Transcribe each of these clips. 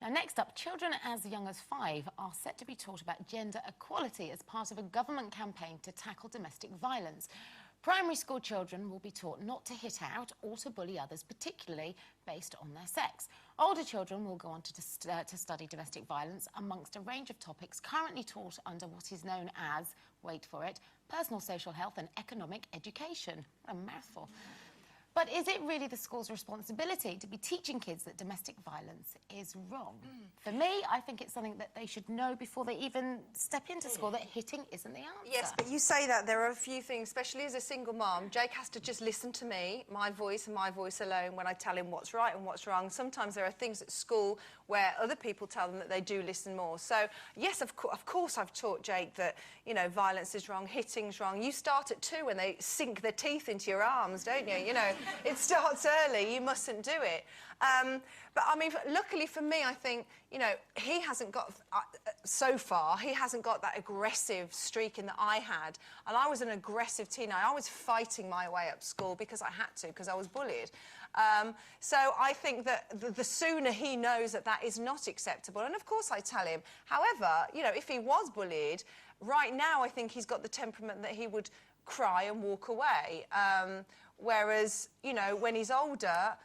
And next up, children as young as 5 are set to be taught about gender equality as part of a government campaign to tackle domestic violence. Primary school children will be taught not to hit out or to bully others, particularly based on their sex. Older children will go on to study domestic violence amongst a range of topics currently taught under what is known as, wait for it, personal social health and economic education. What a mouthful. But is it really the school's responsibility to be teaching kids that domestic violence is wrong? For me, I think it's something that they should know before they even step into school, that hitting isn't the answer. Yes, but you say that there are a few things, especially as a single mum. Jake has to just listen to me, my voice and my voice alone, when I tell him what's right and what's wrong. Sometimes there are things at school where other people tell them that they do listen more. So, yes, of course I've taught Jake that, you know, violence is wrong, hitting's wrong. You start at 2 and they sink their teeth into your arms, don't you? You know, it starts early, you mustn't do it. But, I mean, luckily for me, I think, you know, he hasn't got, so far, he hasn't got that aggressive streak in that I had. And I was an aggressive teenager. I was fighting my way up school because I had to, because I was bullied. So I think that the sooner he knows that that is not acceptable, and of course I tell him. However, you know, if he was bullied, right now I think he's got the temperament that he would cry and walk away. Whereas, you know, when he's older,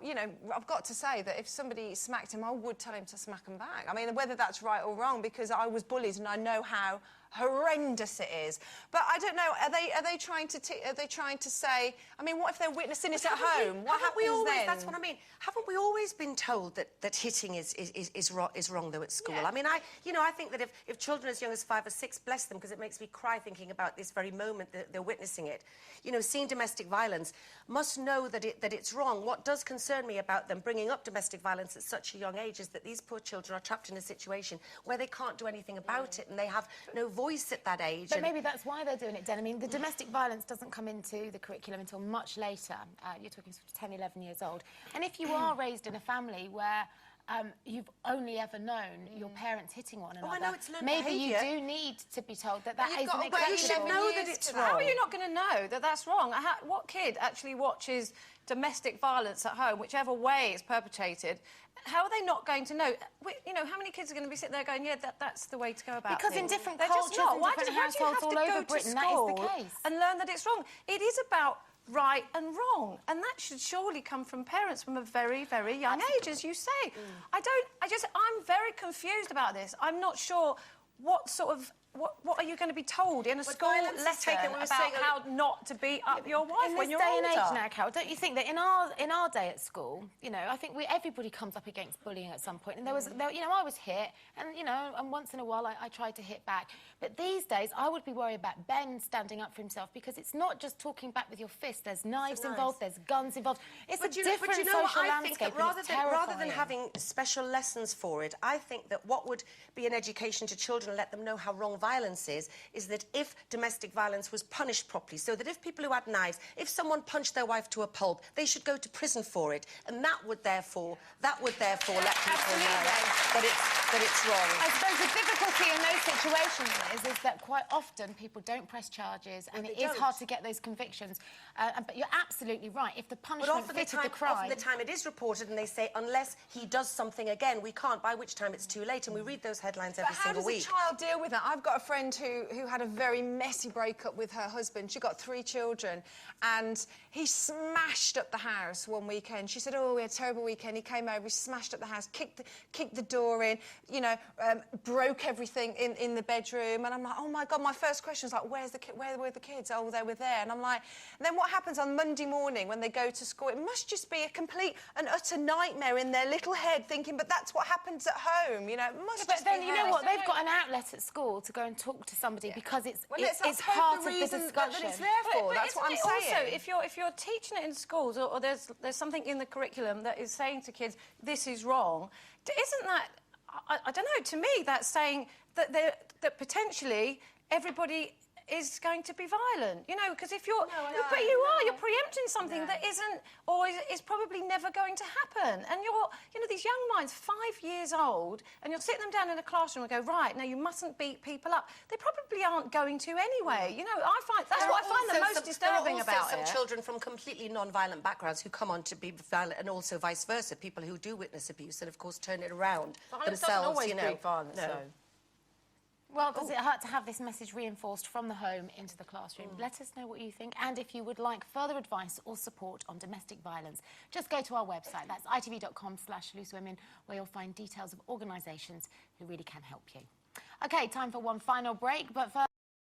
you know, I've got to say that if somebody smacked him, I would tell him to smack him back. I mean, whether that's right or wrong, because I was bullied and I know how horrendous it is. But I don't know. Are they trying to say? I mean, what if they're witnessing it at home? What happens then? That's what I mean. Haven't we always been told that hitting is wrong though at school? Yeah. I mean, I think that if children as young as 5 or 6, bless them, because it makes me cry thinking about this very moment that they're witnessing it. You know, seeing domestic violence, must know that it's wrong. What does concern me about them bringing up domestic violence at such a young age is that these poor children are trapped in a situation where they can't do anything about it, and they have no voice at that age. But maybe that's why they're doing it, Den. I mean, the domestic violence doesn't come into the curriculum until much later. You're talking sort of 10, 11 years old. And if you are raised in a family where you've only ever known your parents hitting one another, I know it's learned maybe behaviour. you do need to be told that that isn't got acceptable. You should know that it's wrong. How are you not going to know that that's wrong? What kid actually watches domestic violence at home, whichever way it's perpetrated? How are they not going to know? You know, how many kids are going to be sitting there going, yeah, that's the way to go about Because things? in different They're just cultures not. and Why different do you households have all to over go to Britain, that school is the case. and learn that it's wrong? It is about right and wrong, and that should surely come from parents from a very, very young age, as you say. I'm very confused about this. I'm not sure what sort of... What are you going to be told in a school lesson about how not to beat up your wife when you're older? In this day and age now, Carol, don't you think that in our day at school, you know, I think everybody comes up against bullying at some point, and you know, I was hit, and you know, and once in a while I tried to hit back. But these days, I would be worried about Ben standing up for himself, because it's not just talking back with your fist. There's knives involved, there's guns involved. It's a different social landscape. Rather than having special lessons for it, I think that what would be an education to children and let them know how wrong violence is that if domestic violence was punished properly, so that if people who had knives, if someone punched their wife to a pulp, they should go to prison for it, and that would therefore let people know that it's wrong. I suppose the difficulty in those situations is that quite often people don't press charges, and it is hard to get those convictions. But you're absolutely right. If the punishment fitted the crime... Often the time it is reported and they say, unless he does something again, we can't, by which time it's too late, and we read those headlines every single week. But how does a child deal with that? I've got a friend who had a very messy breakup with her husband. She got 3 children, and he smashed up the house one weekend. She said, oh, we had a terrible weekend. He came over, he smashed up the house, kicked the door in, you know, broke everything in the bedroom. And I'm like, oh, my God, my first question was like, where were the kids? Oh, they were there. And I'm like, and then what happens on Monday morning when they go to school? It must just be a complete and utter nightmare in their little head, thinking, but that's what happens at home, you know, it must just be But then, you know what, they've got an outlet at school to go and talk to somebody, because it's part of the discussion. That it's there for. That's what I'm saying. Also, if you're teaching it in schools, or there's something in the curriculum that is saying to kids, this is wrong, isn't that... I don't know, to me, that's saying that potentially everybody is going to be violent. You know, because if you're... but you're preempting something that isn't, or is probably never going to happen. And you know, these young minds, 5 years old, and you'll sit them down in a classroom and go, right, now you mustn't beat people up. They probably aren't going to anyway. You know, that's what I find the most disturbing about it. There are also some children from completely non-violent backgrounds who come on to be violent, and also vice versa, people who do witness abuse and, of course, turn it around themselves, always you know. breed violence, though. Well, does it hurt to have this message reinforced from the home into the classroom? Let us know what you think, and if you would like further advice or support on domestic violence, just go to our website. That's itv.com/loosewomen, where you'll find details of organisations who really can help you. OK, time for one final break, but first...